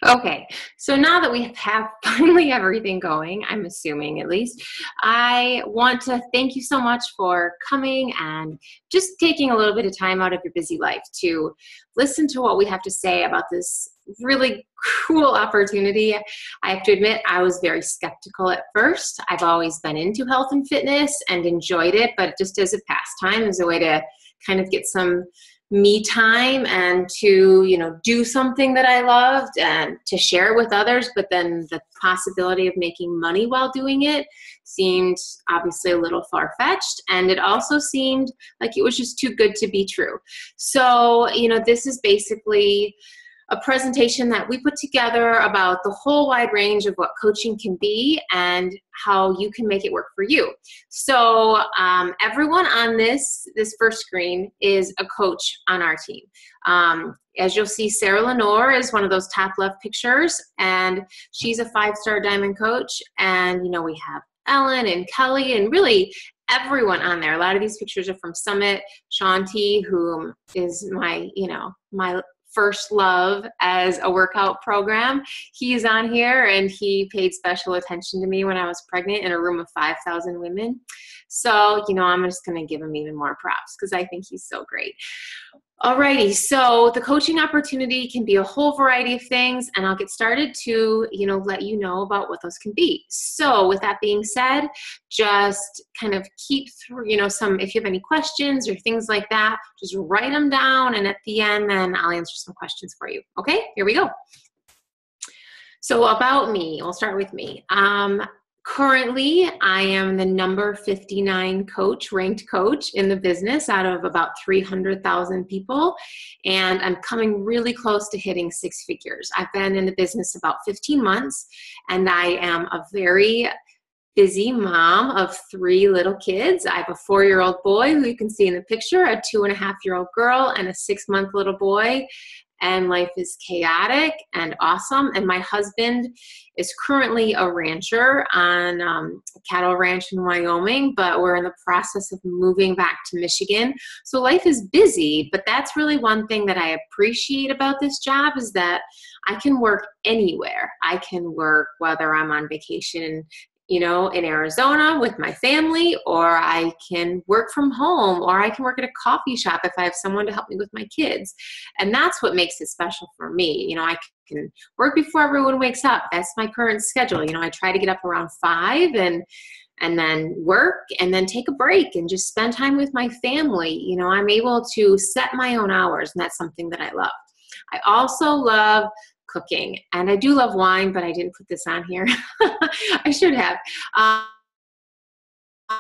Okay, so now that we have finally everything going, I'm assuming at least, I want to thank you so much for coming and just taking a little bit of time out of your busy life to listen to what we have to say about this really cool opportunity. I have to admit, I was very skeptical at first. I've always been into health and fitness and enjoyed it, but just as a pastime, as a way to kind of get some me time and to, do something that I loved and to share it with others. But then the possibility of making money while doing it seemed obviously a little far-fetched. And it also seemed like it was just too good to be true. So, this is basically a presentation that we put together about the whole wide range of what coaching can be and how you can make it work for you. So everyone on this first screen is a coach on our team. As you'll see, Sarah Lenore is one of those top left pictures, and she's a 5-star diamond coach. And, we have Ellen and Kelly and really everyone on there. A lot of these pictures are from Summit. Shanti, who is my first love as a workout program. He's on here, and he paid special attention to me when I was pregnant in a room of 5,000 women. So, I'm just going to give him even more props because I think he's so great. Alrighty, so the coaching opportunity can be a whole variety of things, and I'll get started to, let you know about what those can be. So with that being said, just kind of keep through, if you have any questions or things like that, just write them down, and at the end, then I'll answer some questions for you. Okay, here we go. So about me, we'll start with me. Currently, I am the number 59 ranked coach in the business out of about 300,000 people, and I'm coming really close to hitting 6 figures. I've been in the business about 15 months, and I am a very busy mom of 3 little kids. I have a 4-year-old boy who you can see in the picture, a 2.5-year-old girl, and a 6-month little boy. And life is chaotic and awesome. And my husband is currently a rancher on a cattle ranch in Wyoming, but we're in the process of moving back to Michigan. So life is busy, but that's really one thing that I appreciate about this job is that I can work anywhere. I can work whether I'm on vacation in Arizona with my family, or I can work from home, or I can work at a coffee shop if I have someone to help me with my kids. And that's what makes it special for me. I can work before everyone wakes up. That's my current schedule. I try to get up around 5 and then work and then take a break and just spend time with my family. I'm able to set my own hours, and that's something that I love. I also love cooking, and I do love wine, but I didn't put this on here. I should have.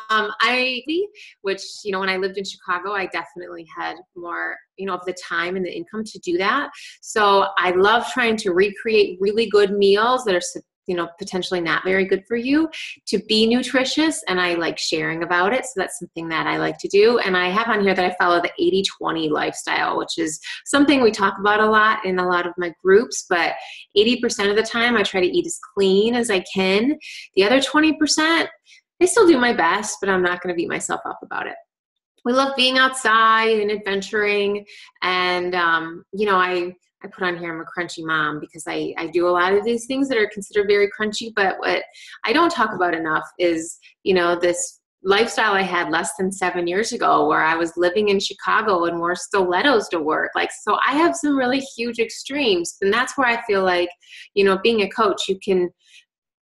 When I lived in Chicago, I definitely had more, of the time and the income to do that. So I love trying to recreate really good meals that are potentially not very good for you to be nutritious, and I like sharing about it. So that's something that I like to do. And I have on here that I follow the 80-20 lifestyle, which is something we talk about a lot in a lot of my groups, but 80% of the time I try to eat as clean as I can. The other 20%, I still do my best, but I'm not going to beat myself up about it. We love being outside and adventuring, and I put on here I'm a crunchy mom because I do a lot of these things that are considered very crunchy, but what I don't talk about enough is, this lifestyle I had less than 7 years ago where I was living in Chicago and wore stilettos to work. So I have some really huge extremes, and that's where I feel like, being a coach, you can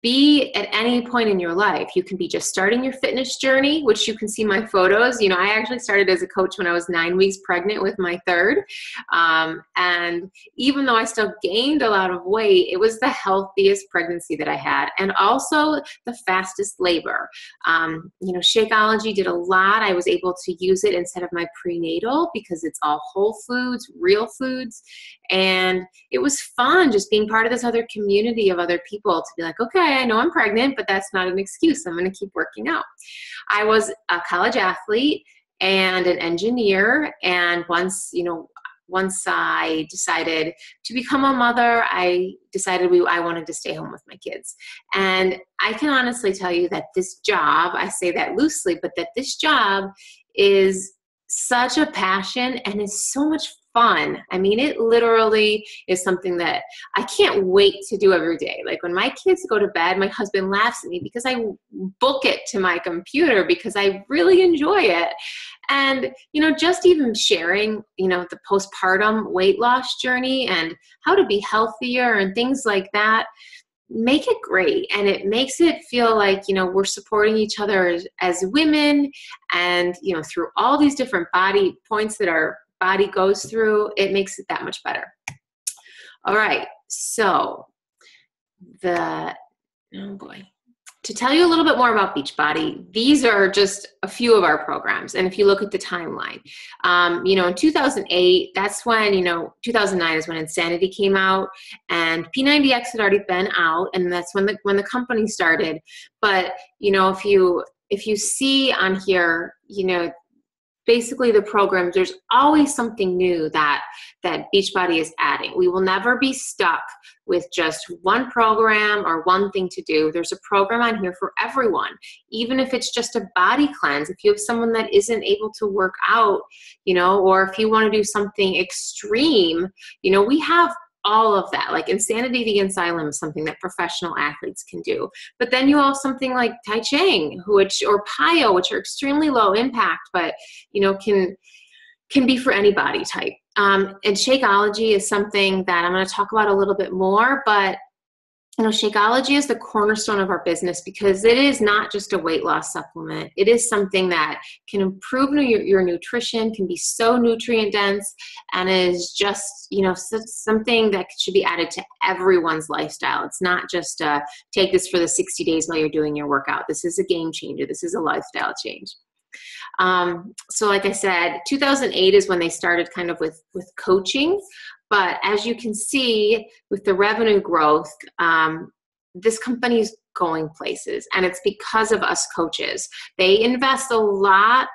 be at any point in your life. You can be just starting your fitness journey, which you can see my photos. I actually started as a coach when I was 9 weeks pregnant with my third. And even though I still gained a lot of weight, it was the healthiest pregnancy that I had, and also the fastest labor. Shakeology did a lot. I was able to use it instead of my prenatal because it's all whole foods, real foods. And it was fun just being part of this other community of other people to be like, okay, I know I'm pregnant, but that's not an excuse. I'm going to keep working out. I was a college athlete and an engineer. And once I decided to become a mother, I decided I wanted to stay home with my kids. And I can honestly tell you that this job, I say that loosely, but that this job is such a passion and is so much fun. I mean, it literally is something that I can't wait to do every day. Like when my kids go to bed, my husband laughs at me because I book it to my computer because I really enjoy it. And, just even sharing, the postpartum weight loss journey and how to be healthier and things like that, make it great. And it makes it feel like, we're supporting each other as women and, through all these different body points that our body goes through, it makes it that much better. All right. So oh boy. To tell you a little bit more about Beachbody, these are just a few of our programs. And if you look at the timeline, in 2008, that's when, 2009 is when Insanity came out, and P90X had already been out, and that's when the company started. But, if you see on here, basically the programs, there's always something new that Beachbody is adding. We will never be stuck with just one program or one thing to do. There's a program on here for everyone, even if it's just a body cleanse. If you have someone that isn't able to work out, or if you want to do something extreme, we have all of that. Like Insanity Vegan Asylum is something that professional athletes can do. But then you have something like Tai Chi, or PiYo, which are extremely low impact, but can be for any body type. And Shakeology is something that I'm going to talk about a little bit more, but Shakeology is the cornerstone of our business because it is not just a weight loss supplement. It is something that can improve your nutrition, can be so nutrient dense, and is just, something that should be added to everyone's lifestyle. It's not just take this for the 60 days while you're doing your workout. This is a game changer. This is a lifestyle change. So like I said, 2008 is when they started kind of with coaching. But as you can see with the revenue growth, this company's going places, and it's because of us coaches. They invest a lot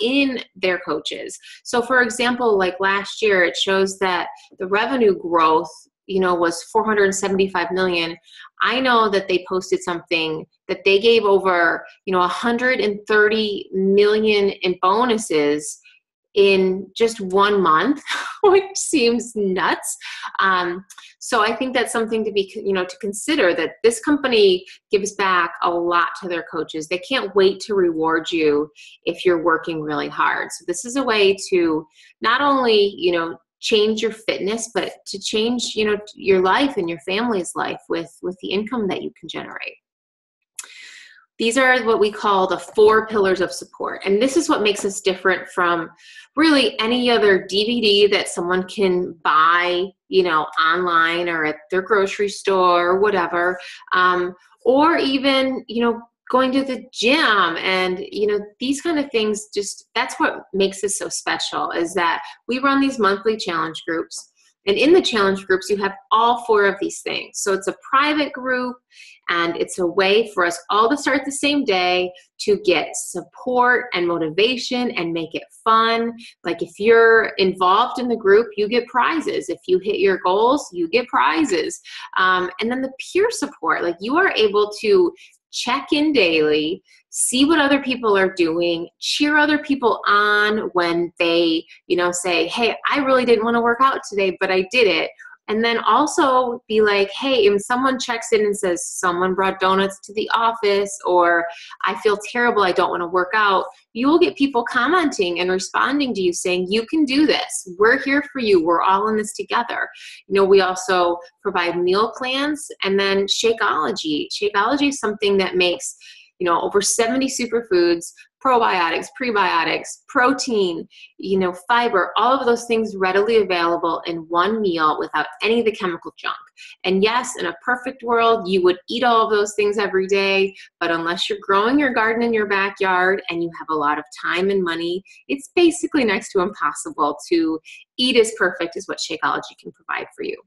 in their coaches. So for example, like last year, it shows that the revenue growth, was 475 million. I know that they posted something that they gave over, 130 million in bonuses in just 1 month, which seems nuts. So I think that's something to be, to consider, that this company gives back a lot to their coaches. They can't wait to reward you if you're working really hard. So this is a way to not only, change your fitness, but to change, your life and your family's life with the income that you can generate. These are what we call the 4 pillars of support. And this is what makes us different from really any other DVD that someone can buy, online or at their grocery store or whatever, or even, going to the gym and, these kind of things. Just that's what makes us so special, is that we run these monthly challenge groups. And in the challenge groups, you have all 4 of these things. So it's a private group, and it's a way for us all to start the same day to get support and motivation and make it fun. Like if you're involved in the group, you get prizes. If you hit your goals, you get prizes. And then the peer support, like you are able to check in daily, see what other people are doing, cheer other people on when they, say, hey, I really didn't want to work out today, but I did it. And then also be like, hey, if someone checks in and says, someone brought donuts to the office, or I feel terrible, I don't want to work out, you will get people commenting and responding to you saying, you can do this. We're here for you. We're all in this together. We also provide meal plans, and then Shakeology. Shakeology is something that makes, over 70 superfoods, probiotics, prebiotics, protein, fiber, all of those things readily available in one meal without any of the chemical junk. And yes, in a perfect world, you would eat all of those things every day, but unless you're growing your garden in your backyard and you have a lot of time and money, it's basically next to impossible to eat as perfect as what Shakeology can provide for you.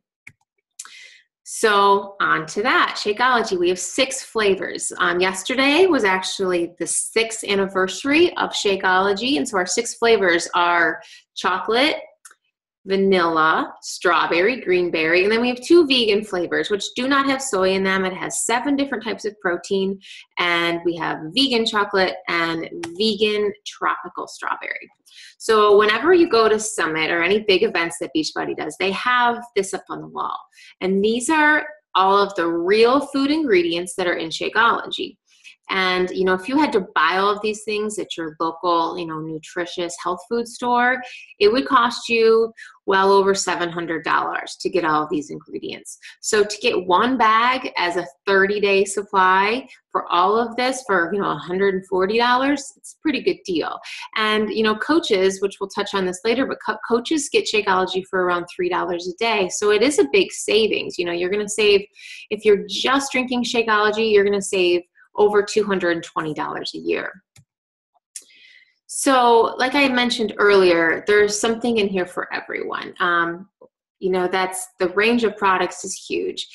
So on to that, Shakeology. We have 6 flavors. Yesterday was actually the 6th anniversary of Shakeology, and so our 6 flavors are chocolate, vanilla, strawberry, greenberry, and then we have 2 vegan flavors, which do not have soy in them. It has 7 different types of protein, and we have vegan chocolate and vegan tropical strawberry. So whenever you go to Summit or any big events that Beachbody does, they have this up on the wall. And these are all of the real food ingredients that are in Shakeology. And, if you had to buy all of these things at your local, nutritious health food store, it would cost you well over $700 to get all of these ingredients. So to get one bag as a 30-day supply for all of this for, $140, it's a pretty good deal. And, coaches, which we'll touch on this later, but coaches get Shakeology for around $3 a day. So it is a big savings. You're going to save, if you're just drinking Shakeology, you're going to save over $220 a year. So like I mentioned earlier, there's something in here for everyone. That's the range of products is huge.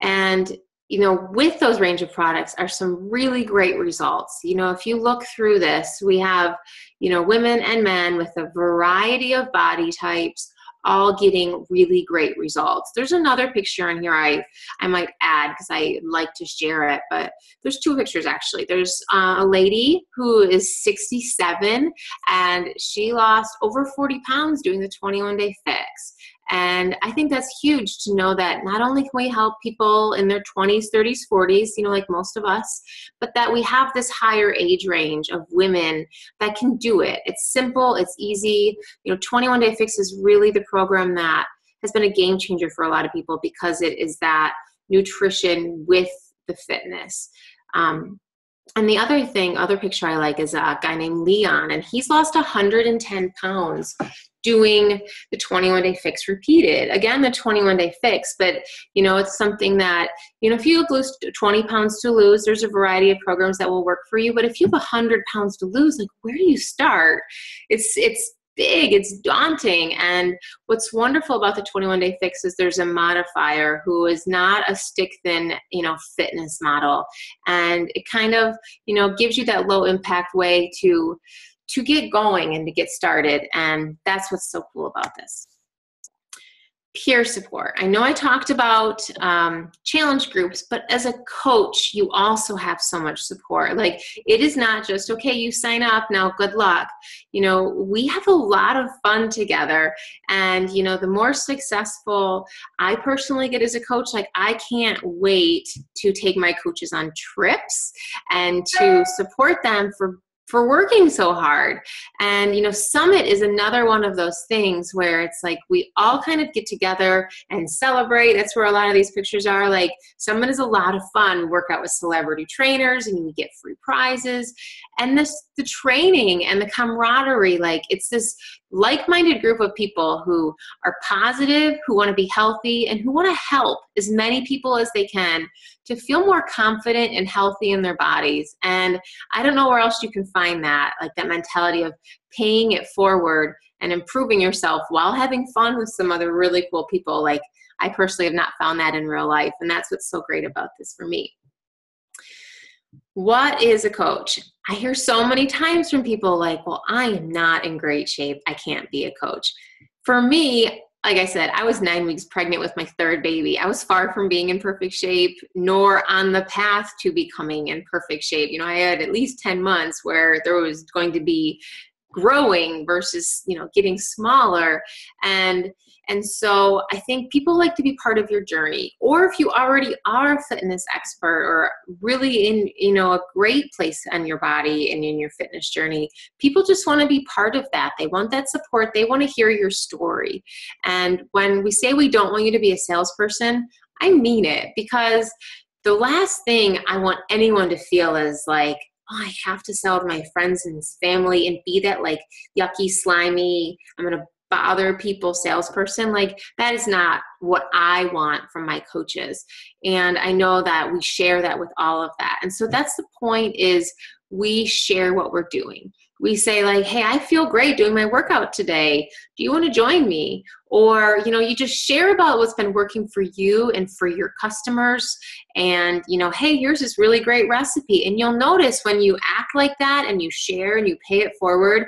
And, with those range of products are some really great results. If you look through this, we have, women and men with a variety of body types, all getting really great results. There's another picture in here I might add because I like to share it, but there's 2 pictures actually. There's a lady who is 67 and she lost over 40 pounds doing the 21-day fix. And I think that's huge to know that not only can we help people in their 20s, 30s, 40s, like most of us, but that we have this higher age range of women that can do it. It's simple, it's easy. 21-day fix is really the program that has been a game changer for a lot of people because it is that nutrition with the fitness. And the other picture I like is a guy named Leon, and he's lost 110 pounds doing the 21-day fix repeated. Again, the 21-day fix, but it's something that, if you lose 20 pounds to lose, there's a variety of programs that will work for you. But if you have 100 pounds to lose, like, where do you start? It's big, it's daunting. And what's wonderful about the 21-day fix is there's a modifier who is not a stick thin, fitness model. And it kind of, gives you that low impact way to get going and to get started. And that's what's so cool about this. Peer support. I know I talked about challenge groups, but as a coach, you also have so much support. Like, it is not just, okay, you sign up, now good luck. We have a lot of fun together. And, the more successful I personally get as a coach, like, I can't wait to take my coaches on trips and to support them for working so hard. And, Summit is another one of those things where it's like we all kind of get together and celebrate. That's where a lot of these pictures are. Like, Summit is a lot of fun. We work out with celebrity trainers and we get free prizes. And the training and the camaraderie, like, it's this like-minded group of people who are positive, who want to be healthy, and who want to help as many people as they can to feel more confident and healthy in their bodies. And I don't know where else you can find that, like that mentality of paying it forward and improving yourself while having fun with some other really cool people. Like, I personally have not found that in real life, and that's what's so great about this for me. What is a coach? I hear so many times from people like, well, I am not in great shape, I can't be a coach. For me, like I said, I was 9 weeks pregnant with my 3rd baby. I was far from being in perfect shape, nor on the path to becoming in perfect shape. I had at least 10 months where there was going to be growing versus, getting smaller. And so I think people like to be part of your journey. Or if you already are a fitness expert or really in, a great place on your body and in your fitness journey, people just want to be part of that. They want that support. They want to hear your story. And when we say we don't want you to be a salesperson, I mean it, because the last thing I want anyone to feel is like, oh, I have to sell to my friends and family and be that like yucky, slimy, I'm going to bother people salesperson. Like, that is not what I want from my coaches. And I know that we share that with all of that. And so that's the point, is we share what we're doing. We say like, hey, I feel great doing my workout today. Do you want to join me? Or, you just share about what's been working for you and for your customers. And, hey, here's this really great recipe. And you'll notice when you act like that and you share and you pay it forward,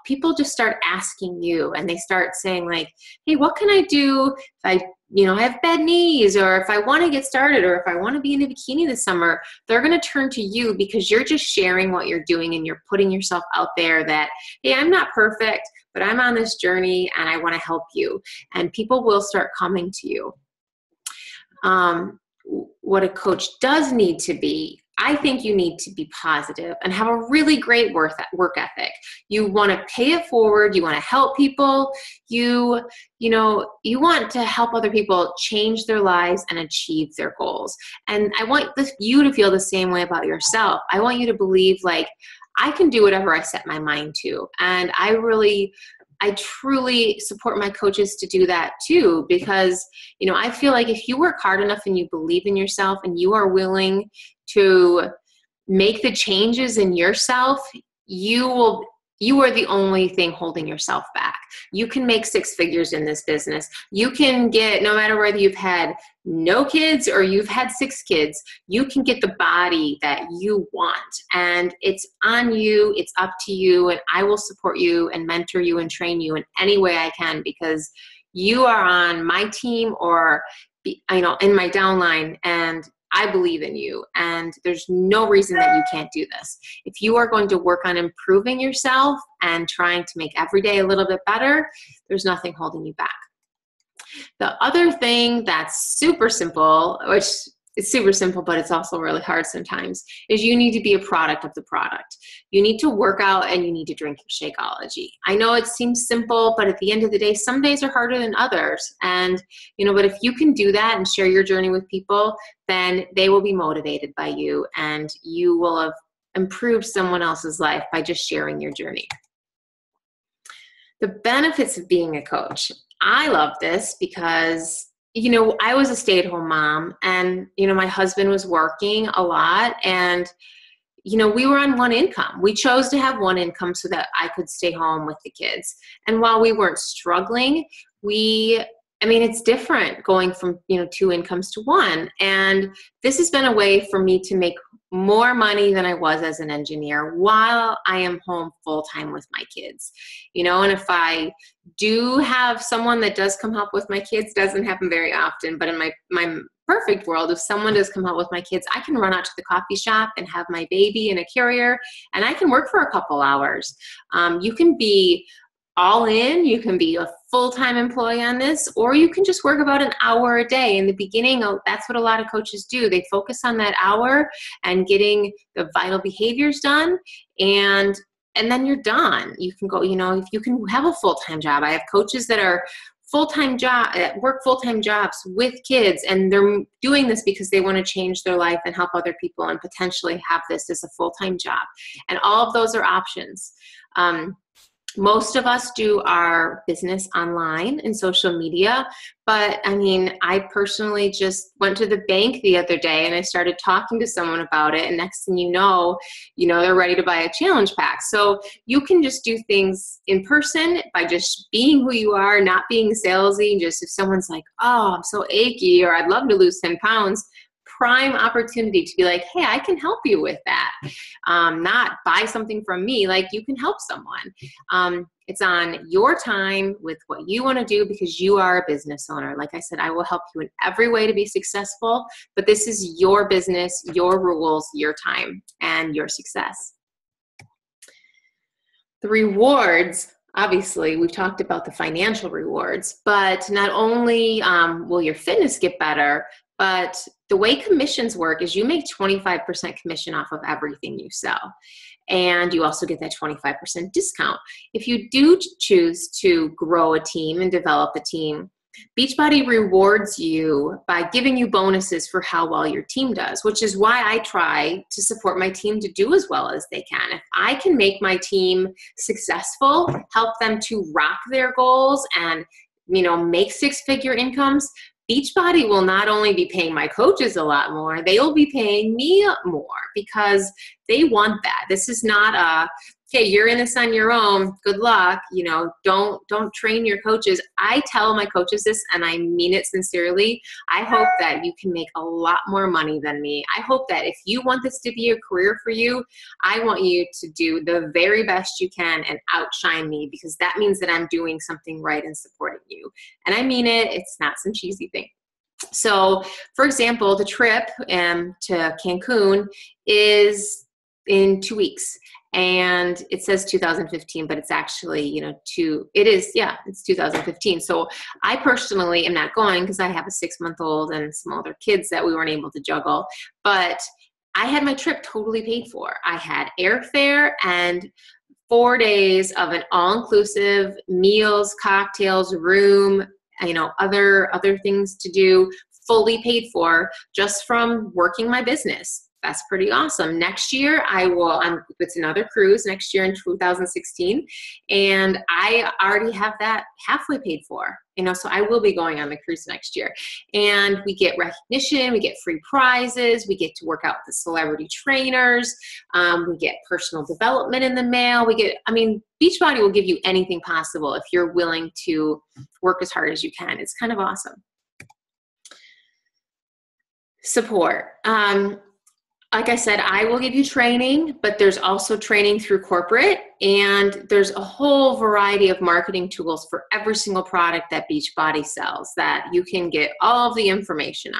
people just start asking you, and they start saying like, hey, what can I do if I have bad knees, or if I want to get started, or if I want to be in a bikini this summer? They're going to turn to you because you're just sharing what you're doing, and you're putting yourself out there that, hey, I'm not perfect, but I'm on this journey and I want to help you. And people will start coming to you. What a coach does need to be, I think you need to be positive and have a really great work ethic. You want to pay it forward. You want to help people. You want to help other people change their lives and achieve their goals. And I want you to feel the same way about yourself. I want you to believe like, I can do whatever I set my mind to. And I truly support my coaches to do that too, because, I feel like if you work hard enough and you believe in yourself and you are willing to make the changes in yourself, you are the only thing holding yourself back. You can make 6 figures in this business. You can get, no matter whether you've had no kids or you've had 6 kids, you can get the body that you want. And it's on you, it's up to you, and I will support you and mentor you and train you in any way I can, because you are on my team or, in my downline, and I believe in you, and there's no reason that you can't do this. If you are going to work on improving yourself and trying to make every day a little bit better, there's nothing holding you back. The other thing that's super simple, which is super simple, but it's also really hard sometimes, is you need to be a product of the product. You need to work out and you need to drink your Shakeology. I know it seems simple, but at the end of the day, some days are harder than others. And, but if you can do that and share your journey with people, then they will be motivated by you, and you will have improved someone else's life by just sharing your journey. The benefits of being a coach. I love this because I was a stay-at-home mom, and, my husband was working a lot, and, we were on one income. We chose to have one income so that I could stay home with the kids. And while we weren't struggling, it's different going from, 2 incomes to 1. And this has been a way for me to make more money than I was as an engineer while I am home full-time with my kids. And if I do have someone that does come help with my kids, doesn't happen very often, but in my perfect world, if someone does come help with my kids, I can run out to the coffee shop and have my baby in a carrier, and I can work for a couple hours. You can be all in, you can be a full-time employee on this, or you can just work about an hour a day. In the beginning, that's what a lot of coaches do. They focus on that hour and getting the vital behaviors done, and then you're done. You can go, if you can have a full-time job. I have coaches that are work full-time jobs with kids, and they're doing this because they want to change their life and help other people and potentially have this as a full-time job. And all of those are options. Most of us do our business online and social media, but I personally just went to the bank the other day and I started talking to someone about it, and next thing you know, they're ready to buy a challenge pack. So you can just do things in person by just being who you are, not being salesy. Just if someone's like, oh, I'm so achy, or I'd love to lose 10 pounds, prime opportunity to be like, hey, I can help you with that. Not buy something from me, like you can help someone. It's on your time with what you want to do because you are a business owner. Like I said, I will help you in every way to be successful, but this is your business, your rules, your time, and your success. The rewards. Obviously, we've talked about the financial rewards, but not only will your fitness get better, but the way commissions work is you make 25% commission off of everything you sell. And you also get that 25% discount. If you do choose to grow a team and develop a team, Beachbody rewards you by giving you bonuses for how well your team does, which is why I try to support my team to do as well as they can. If I can make my team successful, help them to rock their goals and, make 6-figure incomes, Beachbody will not only be paying my coaches a lot more, they will be paying me more because they want that. This is not a okay, you're in this on your own. Good luck. You know, don't train your coaches. I tell my coaches this, and I mean it sincerely. I hope that you can make a lot more money than me. I hope that if you want this to be a career for you, I want you to do the very best you can and outshine me, because that means that I'm doing something right and supporting you. And I mean it. It's not some cheesy thing. So, for example, the trip to Cancun is in 2 weeks, and it says 2015, but it's actually, you know, it's 2015. So I personally am not going because I have a 6-month-old and some other kids that we weren't able to juggle, but I had my trip totally paid for. I had airfare and 4 days of an all-inclusive meals, cocktails, room, you know, other things to do, fully paid for just from working my business. That's pretty awesome. Next year, it's another cruise next year in 2016. And I already have that halfway paid for, you know, so I will be going on the cruise next year. And we get recognition, we get free prizes, we get to work out with the celebrity trainers, we get personal development in the mail. Beachbody will give you anything possible if you're willing to work as hard as you can. It's kind of awesome. Support. Like I said, I will give you training, but there's also training through corporate, and there's a whole variety of marketing tools for every single product that Beachbody sells that you can get all of the information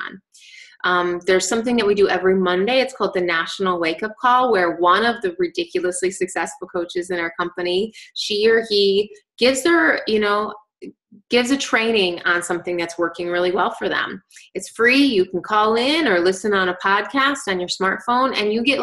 on. There's something that we do every Monday. It's called the National Wake Up Call, where one of the ridiculously successful coaches in our company, she or he gives a training on something that's working really well for them. It's free. You can call in or listen on a podcast on your smartphone, and you get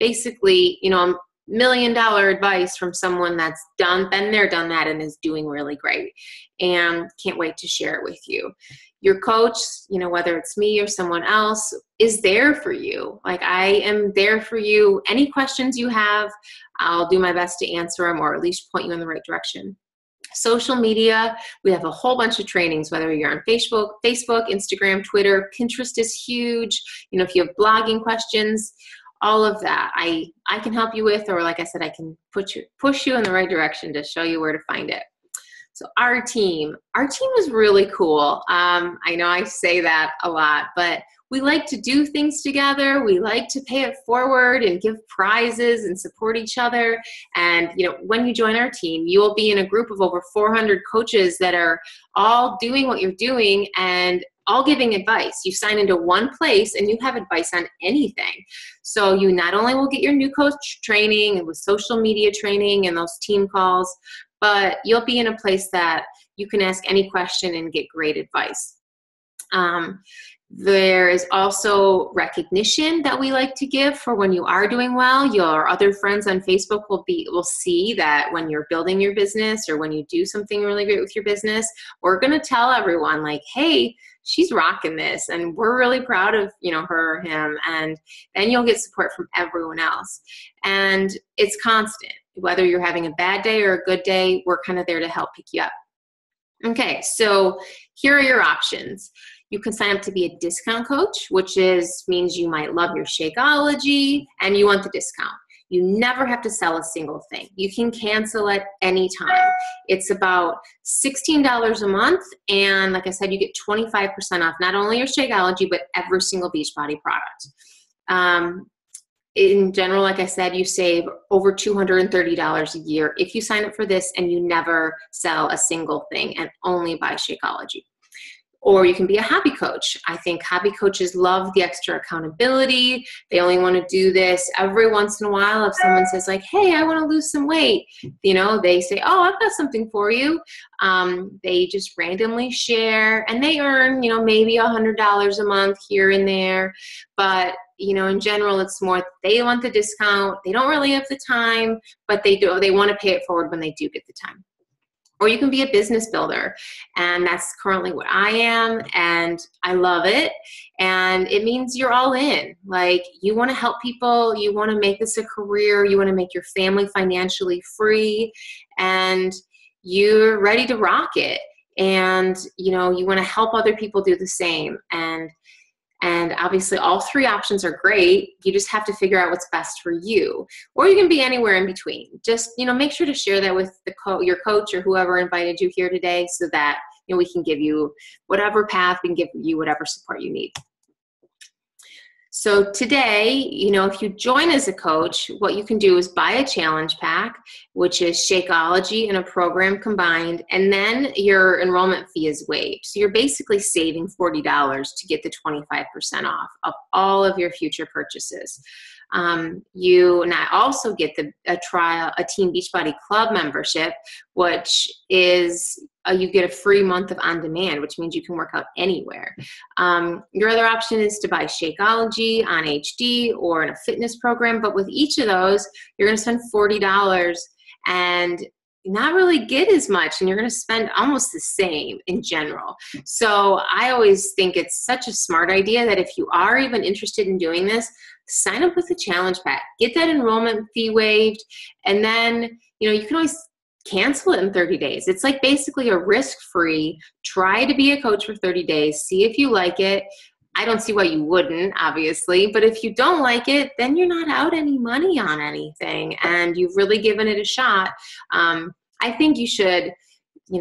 basically, $1 million advice from someone that's been there, done that, and is doing really great, and can't wait to share it with you. Your coach, whether it's me or someone else, is there for you. I am there for you. Any questions you have, I'll do my best to answer them, or at least point you in the right direction. Social media, we have a whole bunch of trainings, whether you're on Facebook, Instagram, Twitter. Pinterest is huge. If you have blogging questions, all of that I can help you with, or like I said, I can push you in the right direction to show you where to find it. So our team is really cool. I know I say that a lot, but we like to do things together. We like to pay it forward and give prizes and support each other. And, when you join our team, you will be in a group of over 400 coaches that are all doing what you're doing and all giving advice. You sign into one place and you have advice on anything. So you not only will get your new coach training and with social media training and those team calls, but you'll be in a place that you can ask any question and get great advice. There is also recognition that we like to give for when you are doing well. Your other friends on Facebook will see that when you're building your business or when you do something really great with your business, we're going to tell everyone hey, she's rocking this and we're really proud of, her or him. And then you'll get support from everyone else. And it's constant. Whether you're having a bad day or a good day, we're kind of there to help pick you up. Okay, so here are your options. You can sign up to be a discount coach, which means you might love your Shakeology and you want the discount. You never have to sell a single thing. You can cancel at any time. It's about $16 a month, and like I said, you get 25% off not only your Shakeology, but every single Beachbody product. In general, like I said, you save over $230 a year if you sign up for this and you never sell a single thing and only buy Shakeology. Or you can be a hobby coach. I think hobby coaches love the extra accountability. They only want to do this every once in a while. If someone says hey, I want to lose some weight, they say, oh, I've got something for you. They just randomly share and they earn, maybe $100 a month here and there. But, in general, it's more they want the discount. They don't really have the time, but they want to pay it forward when they do get the time. Or you can be a business builder, and that's currently what I am, and I love it, and it means you're all in. You want to help people, you want to make this a career, you want to make your family financially free, and you're ready to rock it, and you want to help other people do the same. And And obviously all three options are great. You just have to figure out what's best for you. Or you can be anywhere in between. Just, make sure to share that with your coach or whoever invited you here today so that, we can give you whatever path, we can give you whatever support you need. So today, if you join as a coach, what you can do is buy a challenge pack, which is Shakeology and a program combined, and then your enrollment fee is waived. So you're basically saving $40 to get the 25% off of all of your future purchases. You now also get a Team Beachbody Club membership, which is you get a free month of on-demand, which means you can work out anywhere. Your other option is to buy Shakeology on HD or in a fitness program, but with each of those, you're going to spend $40 and not really get as much, and you're going to spend almost the same in general. So I always think it's such a smart idea that if you are even interested in doing this, sign up with the challenge pack, get that enrollment fee waived, and then, you can always cancel it in 30 days. It's like basically a risk-free, try to be a coach for 30 days, see if you like it. I don't see why you wouldn't, obviously, but if you don't like it, then you're not out any money on anything, and you've really given it a shot. I think you should,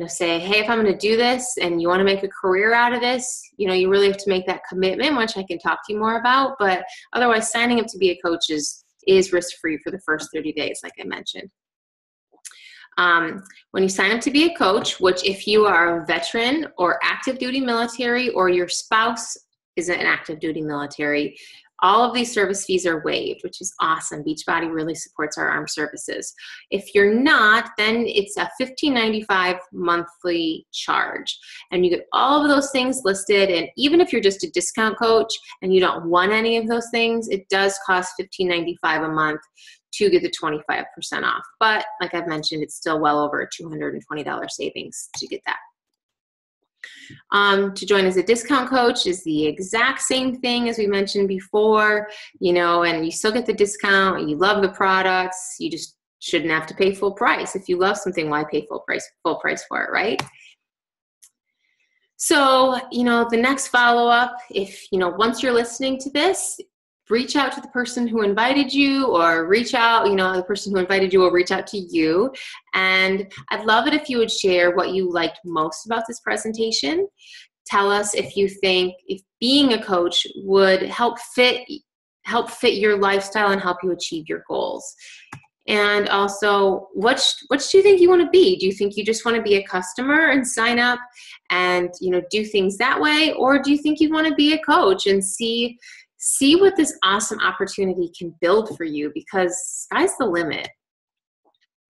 say, hey, if I'm going to do this and you want to make a career out of this, you really have to make that commitment, which I can talk to you more about. But otherwise, signing up to be a coach is risk-free for the first 30 days, like I mentioned. When you sign up to be a coach, which if you are a veteran or active duty military or your spouse is an active duty military, all of these service fees are waived, which is awesome. Beachbody really supports our armed services. If you're not, then it's a $15.95 monthly charge. And you get all of those things listed. And even if you're just a discount coach and you don't want any of those things, it does cost $15.95 a month to get the 25% off. But like I've mentioned, it's still well over a $220 savings to get that. To join as a discount coach is the exact same thing as we mentioned before, and you still get the discount and you love the products. You just shouldn't have to pay full price. If you love something, why pay full price for it, right? So, the next follow-up, if, once you're listening to this, reach out to the person who invited you, or reach out, the person who invited you will reach out to you. And I'd love it if you would share what you liked most about this presentation. Tell us if you think if being a coach would help fit your lifestyle and help you achieve your goals. And also, which do you think you want to be? Do you think you just want to be a customer and sign up and, do things that way? Or do you think you want to be a coach and see what this awesome opportunity can build for you, because sky's the limit.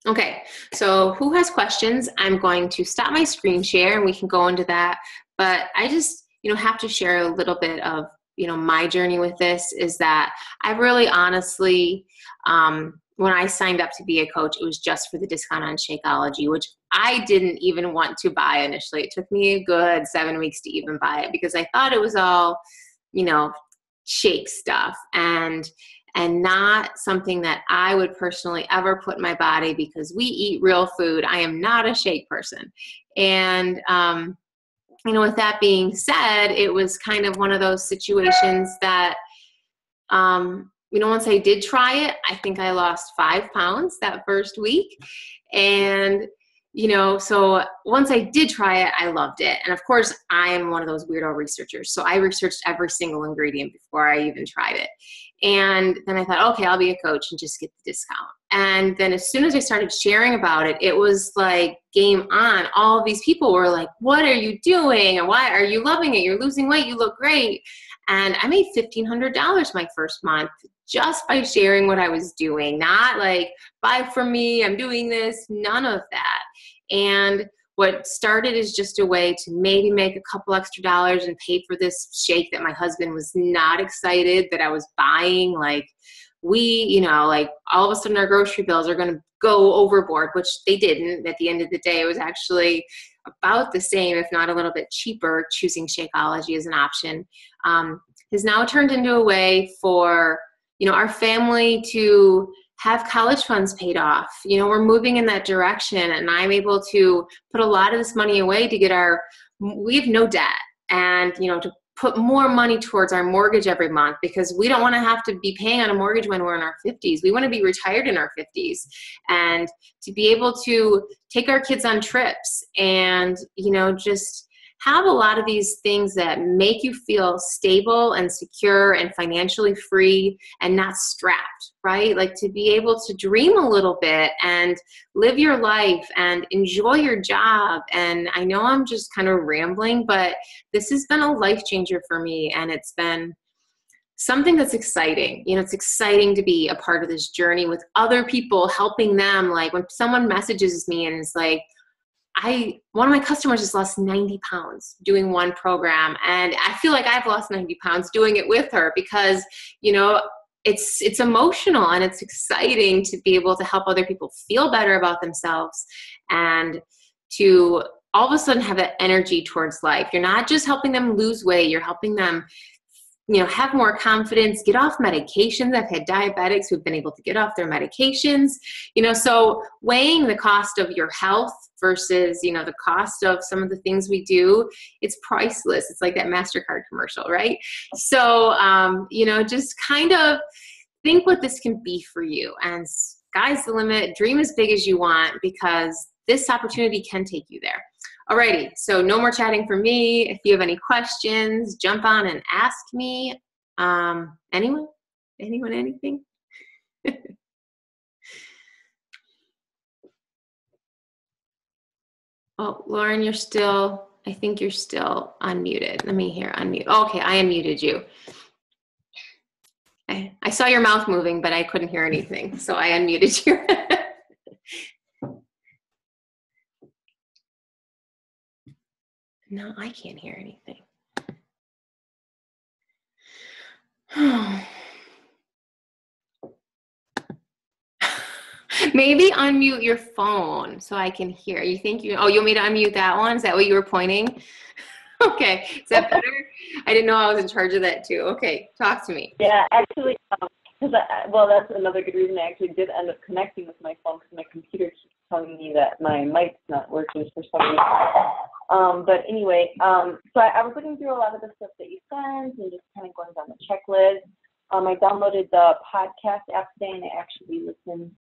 Okay, so who has questions? I'm going to stop my screen share and we can go into that. But I just, have to share a little bit of, my journey with this is that I really honestly, when I signed up to be a coach, it was just for the discount on Shakeology, which I didn't even want to buy initially. It took me a good 7 weeks to even buy it because I thought it was all, shake stuff and not something that I would personally ever put in my body because we eat real food. I am not a shake person. And, with that being said, it was kind of one of those situations that, once I did try it, I think I lost 5 pounds that first week. And so once I did try it, I loved it. And of course, I am one of those weirdo researchers. So I researched every single ingredient before I even tried it. And then I thought, okay, I'll be a coach and just get the discount. And then as soon as I started sharing about it, it was like game on. All of these people were like, what are you doing? And why are you loving it? You're losing weight. You look great. And I made $1,500 my first month just by sharing what I was doing. Not like, buy from me, I'm doing this, none of that. And what started is just a way to maybe make a couple extra dollars and pay for this shake that my husband was not excited that I was buying. Like like all of a sudden our grocery bills are going to go overboard, which they didn't. At the end of the day, it was actually about the same, if not a little bit cheaper, choosing Shakeology as an option. Has now turned into a way for, our family to have college funds paid off. We're moving in that direction, and I'm able to put a lot of this money away to get we have no debt, and, to put more money towards our mortgage every month because we don't want to have to be paying on a mortgage when we're in our 50s. We want to be retired in our 50s, and to be able to take our kids on trips and, you know, just have a lot of these things that make you feel stable and secure and financially free and not strapped, right? Like to be able to dream a little bit and live your life and enjoy your job. And I know I'm just kind of rambling, but this has been a life changer for me, and it's been something that's exciting. You know, it's exciting to be a part of this journey with other people, helping them. Like when someone messages me and is like, one of my customers just lost 90 pounds doing one program. And I feel like I've lost 90 pounds doing it with her because, you know, it's emotional and it's exciting to be able to help other people feel better about themselves and to all of a sudden have that energy towards life. You're not just helping them lose weight, you're helping them, you know, have more confidence, get off medications. I've had diabetics who've been able to get off their medications, you know, so weighing the cost of your health versus, you know, the cost of some of the things we do, it's priceless. It's like that MasterCard commercial, right? So, you know, just kind of think what this can be for you, and sky's the limit. Dream as big as you want, because this opportunity can take you there. Alrighty, so no more chatting for me. If you have any questions, jump on and ask me. Anyone, anything? Oh, Lauren, I think you're still unmuted. Let me hear, unmute. Oh, okay, I unmuted you. I saw your mouth moving, but I couldn't hear anything, so I unmuted you. No, I can't hear anything. Maybe unmute your phone so I can hear. You want me to unmute that one? Is that what you were pointing? Okay, is that better? I didn't know I was in charge of that too. Okay, talk to me. Yeah, actually, well, that's another good reason I actually did end up connecting with my phone, because my computer keeps telling me that my mic's not working for some reason. But anyway, so I was looking through a lot of the stuff that you sent and just kind of going down the checklist. I downloaded the podcast app today, and I actually listened